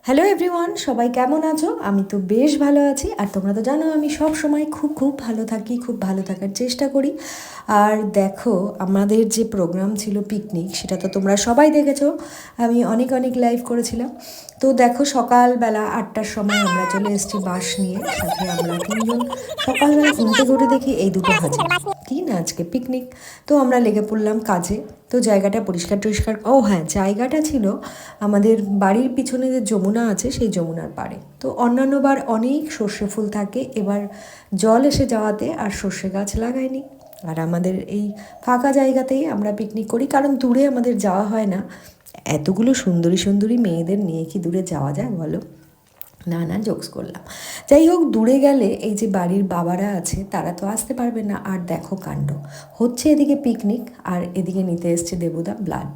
Hello everyone, সবাই কেমন আছো? আমি তো বেশ ভালো আছি। আর তোমরা তো জানো আমি সব সময় খুব ভালো থাকি, খুব ভালো থাকার চেষ্টা করি। আর দেখো, আমাদের যে প্রোগ্রাম ছিল পিকনিক, সেটা তো তোমরা সবাই দেখেছো। আমি অনেক লাইভ করেছিলাম। তো দেখো, সকালবেলা 8টার সময় আমরা চলে এসেছি বাস নিয়ে, সাথে আমরা তিনজন। সকালবেলা ঘুম থেকে উঠে দেখি এই দুটো হাজির, কি না আজকে পিকনিক। তো আমরা লেগে পড়লাম কাজে। তো জায়গাটা পরিষ্কার টরিষ্কার, ও হ্যাঁ, জায়গাটা ছিল আমাদের বাড়ির পিছনে যে যমুনা আছে সেই যমুনার পাড়ে। তো অন্যান্যবার অনেক সর্ষে ফুল থাকে, এবার জল এসে যাওয়াতে আর সর্ষে গাছ লাগায়নি। আর আমাদের এই ফাঁকা জায়গাতেই আমরা পিকনিক করি, কারণ দূরে আমাদের যাওয়া হয় না। এতগুলো সুন্দরী মেয়েদের নিয়ে কি দূরে যাওয়া যায় বলো? না, জোকস করলাম। যাই হোক, দূরে গেলে এই যে বাড়ির বাবারা আছে তারা তো আসতে পারবে না। আর দেখো কাণ্ড হচ্ছে, এদিকে পিকনিক আর এদিকে নিতে এসছে দেবুদা ব্লাড।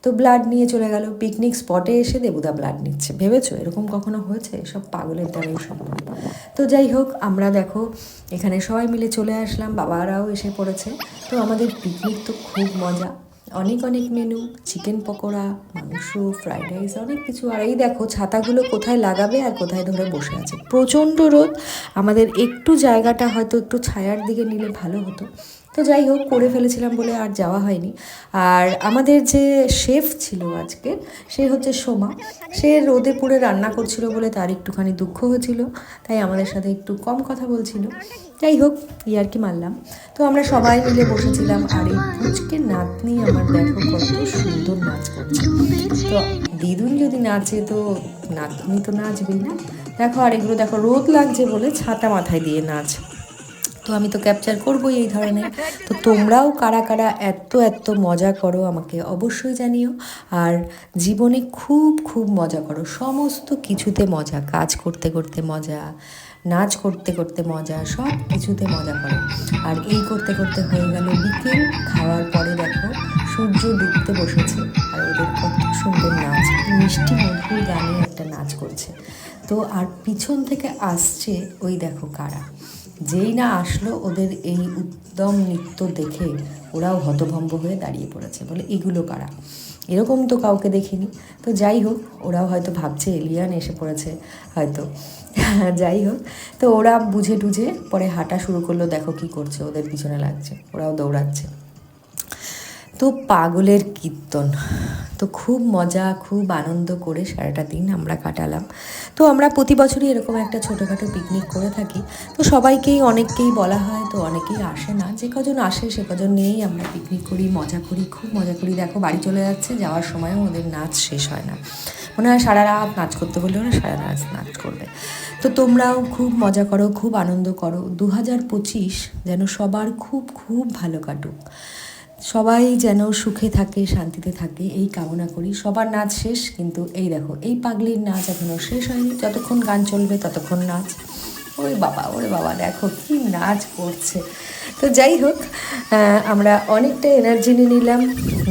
তো ব্লাড নিয়ে চলে গেল, পিকনিক স্পটে এসে দেবুদা ব্লাড নিচ্ছে। ভেবেছো এরকম কখনো হয়েছে? সব পাগলের দ্বারাই সম্ভব। তো যাই হোক, আমরা দেখো এখানে সবাই মিলে চলে আসলাম, বাবারাও এসে পড়েছে। তো আমাদের পিকনিক তো খুব মজা, অনেক মেনু, চিকেন পকোড়া, মাংস, ফ্রাইড রাইস, অনেক কিছু। আর এই দেখো ছাতাগুলো কোথায় লাগাবে আর কোথায় ধরে বসে আছে, প্রচণ্ড রোদ। আমাদের একটু জায়গাটা হয়তো একটু ছায়ার দিকে নিলে ভালো হতো। তো যাই হোক, করে ফেলেছিলাম বলে আর যাওয়া হয়নি। আর আমাদের যে শেফ ছিল আজকে, সে হচ্ছে সোমা। সে রোদে পুড়ে রান্না করছিল বলে তার একটুখানি দুঃখ হয়েছিল, তাই আমাদের সাথে একটু কম কথা বলছিল। যাই হোক, ইয়ার্কি মারলাম। তো আমরা সবাই মিলে বসেছিলাম। আর এই পুচকে নাতনি আমার দেখো কত সুন্দর নাচ করছে। তো দিদুন যদি নাচে তো নাতনি তো নাচবেই না। দেখো, আর এগুলো দেখো, রোদ লাগছে বলে ছাতা মাথায় দিয়ে নাচ। তো আমি তো ক্যাপচার করবোই এই ধরনের। তো তোমরাও কারা কারা এত মজা করো আমাকে অবশ্যই জানিও। আর জীবনে খুব মজা করো, সমস্ত কিছুতে মজা, কাজ করতে করতে মজা, নাচ করতে করতে মজা, সব কিছুতে মজা করো। আর এই করতে করতে হয়ে গেল বিকেল। খাওয়ার পরে দেখো সূর্য ডুবতে বসেছে, আর ওদের কত সুন্দর নাচ, মিষ্টি মধুর গানে একটা নাচ করছে। তো আর পিছন থেকে আসছে ওই দেখো কারা। যেই না আসলো, ওদের এই উদ্যম নৃত্য দেখে ওরাও হতভম্ব হয়ে দাঁড়িয়ে পড়েছে, বলে এগুলো কারা, এরকম তো কাউকে দেখিনি। তো যাই হোক, ওরাও হয়তো ভাবছে এলিয়ান এসে পড়েছে হয়তো। যাই হোক, তো ওরা বুঝে টুঝে পরে হাঁটা শুরু করলো। দেখো কি করছে, ওদের পিছনে লাগছে, ওরাও দৌড়াচ্ছে। তো পাগলের কীর্তন। তো খুব মজা, খুব আনন্দ করে সারাটা দিন আমরা কাটালাম। তো আমরা প্রতি বছরই এরকম একটা ছোটোখাটো পিকনিক করে থাকি। তো সবাইকেই, অনেককেই বলা হয়, তো অনেকেই আসে না। যে কজন আসে সে কজন নিয়েই আমরা পিকনিক করি, মজা করি, খুব মজা করি। দেখো বাড়ি চলে যাচ্ছে, যাওয়ার সময়ও ওদের নাচ শেষ হয় না। মনে হয় সারা রাত নাচ করতে বললে ওরা সারা রাত নাচ করবে। তো তোমরাও খুব মজা করো, খুব আনন্দ করো। 2025 যেন সবার খুব ভালো কাটুক, সবাই যেন সুখে থাকে, শান্তিতে থাকে, এই কামনা করি। সবার নাচ শেষ, কিন্তু এই দেখো এই পাগলির নাচ এখনও শেষ হয়নি। যতক্ষণ গান চলবে ততক্ষণ নাচ। ওরে বাবা দেখো কি নাচ করছে। তো যাই হোক, আমরা অনেকটা এনার্জি নিয়ে নিলাম।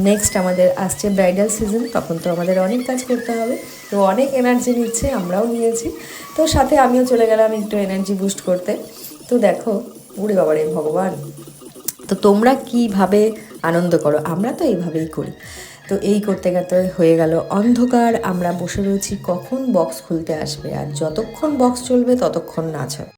নেক্সট আমাদের আসছে ব্রাইডাল সিজন, তখন তো আমাদের অনেক কাজ করতে হবে। তো অনেক এনার্জি নিচ্ছে, আমরাও নিয়েছি। তো সাথে আমিও চলে গেলাম একটু এনার্জি বুস্ট করতে। তো দেখো, ওরে বাবা রে ভগবান। তো তোমরা কীভাবে আনন্দ করো? আমরা তো এইভাবেই করি। তো এই করতে করতে হয়ে গেল অন্ধকার। আমরা বসে রয়েছি কখন বক্স খুলতে আসবে, আর যতক্ষণ বক্স চলবে ততক্ষণ নাচ হবে।